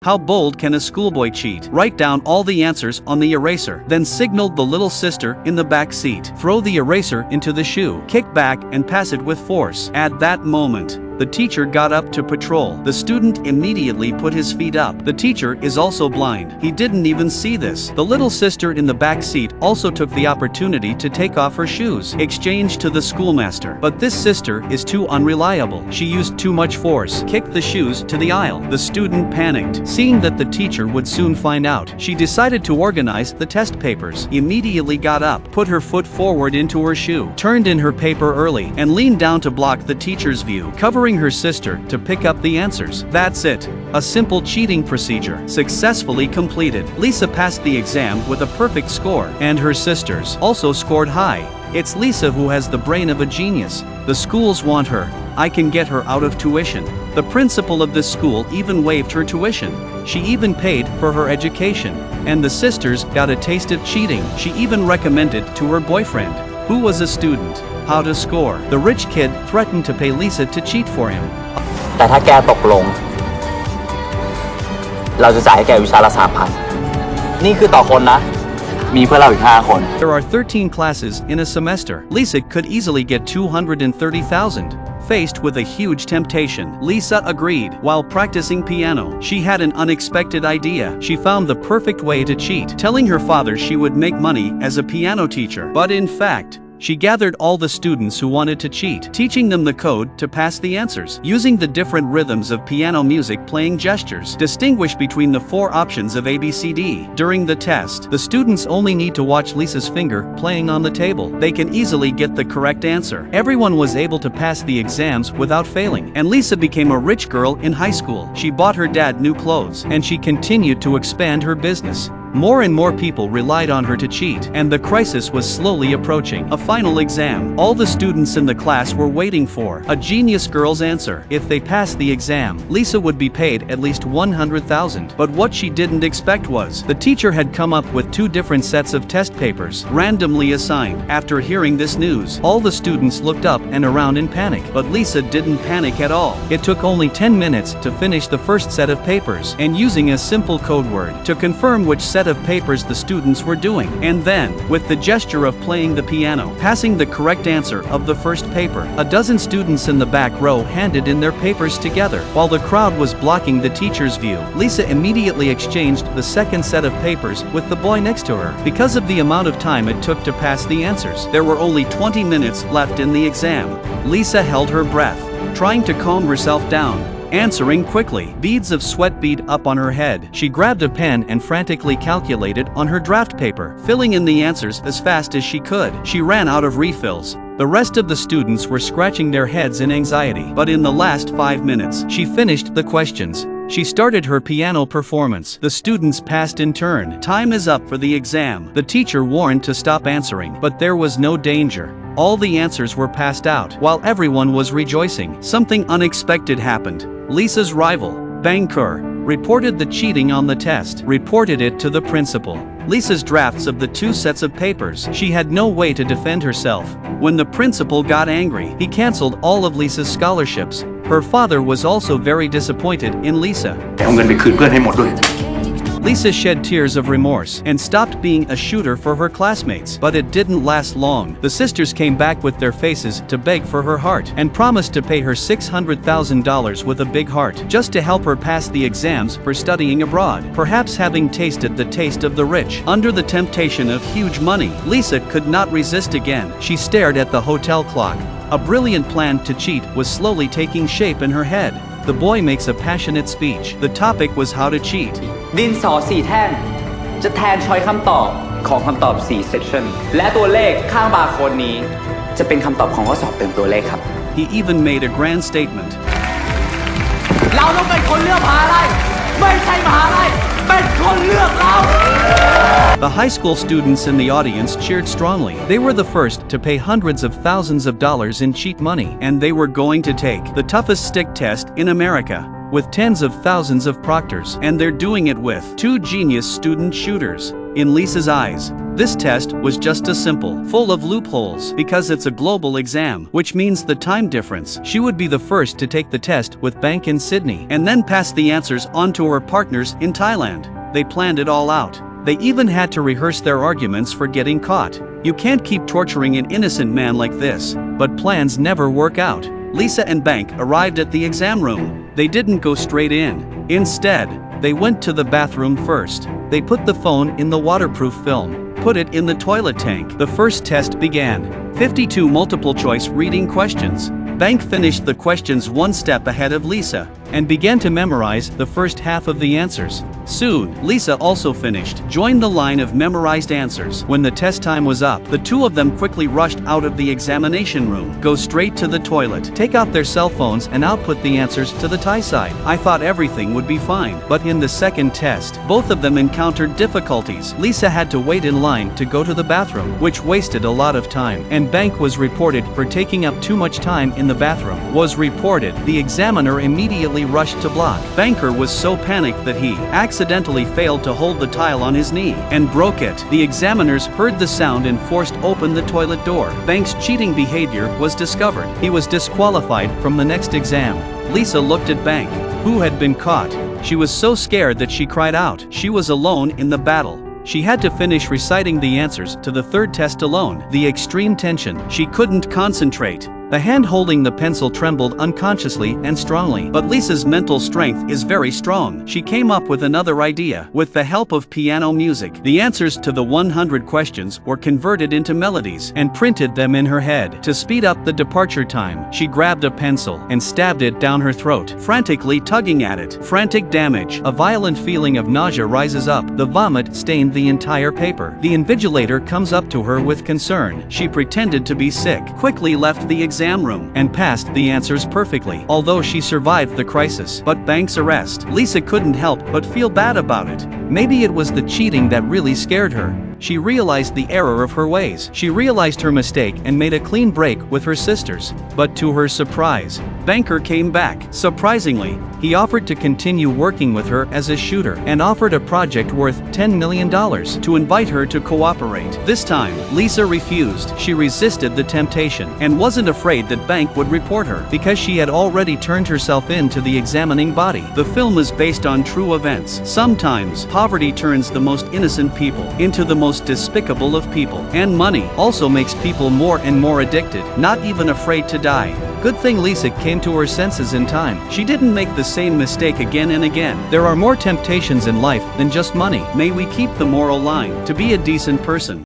How bold can a schoolboy cheat? Write down all the answers on the eraser, then signaled the little sister in the back seat. Throw the eraser into the shoe, kick back and pass it with force. At that moment, the teacher got up to patrol. The student immediately put his feet up. The teacher is also blind. He didn't even see this. The little sister in the back seat also took the opportunity to take off her shoes, exchanged to the schoolmaster. But this sister is too unreliable. She used too much force, kicked the shoes to the aisle. The student panicked. Seeing that the teacher would soon find out, she decided to organize the test papers. Immediately got up, put her foot forward into her shoe, turned in her paper early, and leaned down to block the teacher's view, covering her sister to pick up the answers. That's it. A simple cheating procedure, successfully completed. Lisa passed the exam with a perfect score, and her sisters also scored high. It's Lisa who has the brain of a genius. The schools want her. I can get her out of tuition. The principal of this school even waived her tuition. She even paid for her education. And the sisters got a taste of cheating. She even recommended to her boyfriend, who was a student, how to score. The rich kid threatened to pay Lisa to cheat for him. แต่ถ้าแกตกลงเราจะจ่ายให้แกวิชาละ 3,000 นี่คือต่อคนนะมีเพื่อนเราอีก 5 คน There are 13 classes in a semester. Lisa could easily get 230,000. Faced with a huge temptation, Lisa agreed. While practicing piano, she had an unexpected idea. She found the perfect way to cheat, telling her father she would make money as a piano teacher. But in fact, she gathered all the students who wanted to cheat, teaching them the code to pass the answers. Using the different rhythms of piano music, playing gestures, distinguish between the 4 options of ABCD. During the test, the students only need to watch Lisa's finger playing on the table. They can easily get the correct answer. Everyone was able to pass the exams without failing, and Lisa became a rich girl in high school. She bought her dad new clothes, and she continued to expand her business. More and more people relied on her to cheat, and the crisis was slowly approaching. A final exam. All the students in the class were waiting for a genius girl's answer. If they passed the exam, Lisa would be paid at least 100,000. But what she didn't expect was, the teacher had come up with 2 different sets of test papers, randomly assigned. After hearing this news, all the students looked up and around in panic. But Lisa didn't panic at all. It took only 10 minutes to finish the first set of papers, and using a simple code word to confirm which set of papers the students were doing. And then, with the gesture of playing the piano, passing the correct answer of the first paper, a dozen students in the back row handed in their papers together. While the crowd was blocking the teacher's view, Lisa immediately exchanged the second set of papers with the boy next to her. Because of the amount of time it took to pass the answers, there were only 20 minutes left in the exam. Lisa held her breath, trying to calm herself down, answering quickly. Beads of sweat bead up on her head. She grabbed a pen and frantically calculated on her draft paper, filling in the answers as fast as she could. She ran out of refills. The rest of the students were scratching their heads in anxiety. But in the last 5 minutes, she finished the questions. She started her piano performance. The students passed in turn. Time is up for the exam. The teacher warned to stop answering, but there was no danger. All the answers were passed out. While everyone was rejoicing, something unexpected happened. Lisa's rival, Bankur, reported the cheating on the test, reported it to the principal. Lisa's drafts of the 2 sets of papers. She had no way to defend herself. When the principal got angry, he cancelled all of Lisa's scholarships. Her father was also very disappointed in Lisa. Lisa shed tears of remorse and stopped being a shooter for her classmates. But it didn't last long. The sisters came back with their faces to beg for her heart and promised to pay her $600,000 with a big heart just to help her pass the exams for studying abroad. Perhaps having tasted the taste of the rich, under the temptation of huge money, Lisa could not resist again. She stared at the hotel clock. A brilliant plan to cheat was slowly taking shape in her head. The boy makes a passionate speech. The topic was how to cheat. ดินสอ 4 แท่งจะแทนช้อยคำตอบของคำตอบ 4 section และตัวเลขข้างบาร์โค้ดนี้จะเป็นคำตอบของข้อสอบเต็มตัวเลขครับ He even made a grand statement. เราต้องเป็นคนเลือกมหาลัยไม่ใช่มหาลัยเป็นคนเลือกเรา The high school students in the audience cheered strongly. They were the first to pay hundreds of thousands of dollars in cheat money, and they were going to take the toughest stick test in America, with tens of thousands of proctors, and they're doing it with 2 genius student shooters. In Lisa's eyes, This test was just as simple, full of loopholes, because it's a global exam, which means the time difference. She would be the first to take the test with Bank in Sydney, and then pass the answers on to her partners in Thailand. They planned it all out. They even had to rehearse their arguments for getting caught. You can't keep torturing an innocent man like this, but plans never work out. Lisa and Bank arrived at the exam room. They didn't go straight in. Instead, they went to the bathroom first. They put the phone in the waterproof film, put it in the toilet tank. The first test began. 52 multiple-choice reading questions. Bank finished the questions one step ahead of Lisa, and began to memorize the first half of the answers. Soon, Lisa also finished, joined the line of memorized answers. When the test time was up, the two of them quickly rushed out of the examination room, go straight to the toilet, take out their cell phones and output the answers to the Thai side. I thought everything would be fine, but in the second test, both of them encountered difficulties. Lisa had to wait in line to go to the bathroom, which wasted a lot of time, and Bank was reported for taking up too much time in the bathroom. The examiner immediately rushed to block. Banker was so panicked that he accidentally failed to hold the tile on his knee and broke it. The examiners heard the sound and forced open the toilet door. Bank's cheating behavior was discovered. He was disqualified from the next exam. Lisa looked at Bank, who had been caught. She was so scared that she cried out. She was alone in the battle. She had to finish reciting the answers to the third test alone. The extreme tension. She couldn't concentrate. The hand holding the pencil trembled unconsciously and strongly. But Lisa's mental strength is very strong. She came up with another idea. With the help of piano music, the answers to the 100 questions were converted into melodies and printed them in her head. To speed up the departure time, she grabbed a pencil and stabbed it down her throat, frantically tugging at it. Frantic damage. A violent feeling of nausea rises up. The vomit stained the entire paper. The invigilator comes up to her with concern. She pretended to be sick, quickly left the exam room, and passed the answers perfectly, although she survived the crisis. But Bank's arrest. Lisa couldn't help but feel bad about it. Maybe it was the cheating that really scared her. She realized the error of her ways. She realized her mistake and made a clean break with her sisters. But to her surprise, Banker came back. Surprisingly, he offered to continue working with her as a shooter and offered a project worth $10 million to invite her to cooperate. This time, Lisa refused. She resisted the temptation and wasn't afraid that Bank would report her because she had already turned herself in to the examining body. The film is based on true events. Sometimes, poverty turns the most innocent people into the most despicable of people, and money also makes people more and more addicted, not even afraid to die. Good thing Lisa came to her senses in time. She didn't make the same mistake again and again. There are more temptations in life than just money. May we keep the moral line to be a decent person.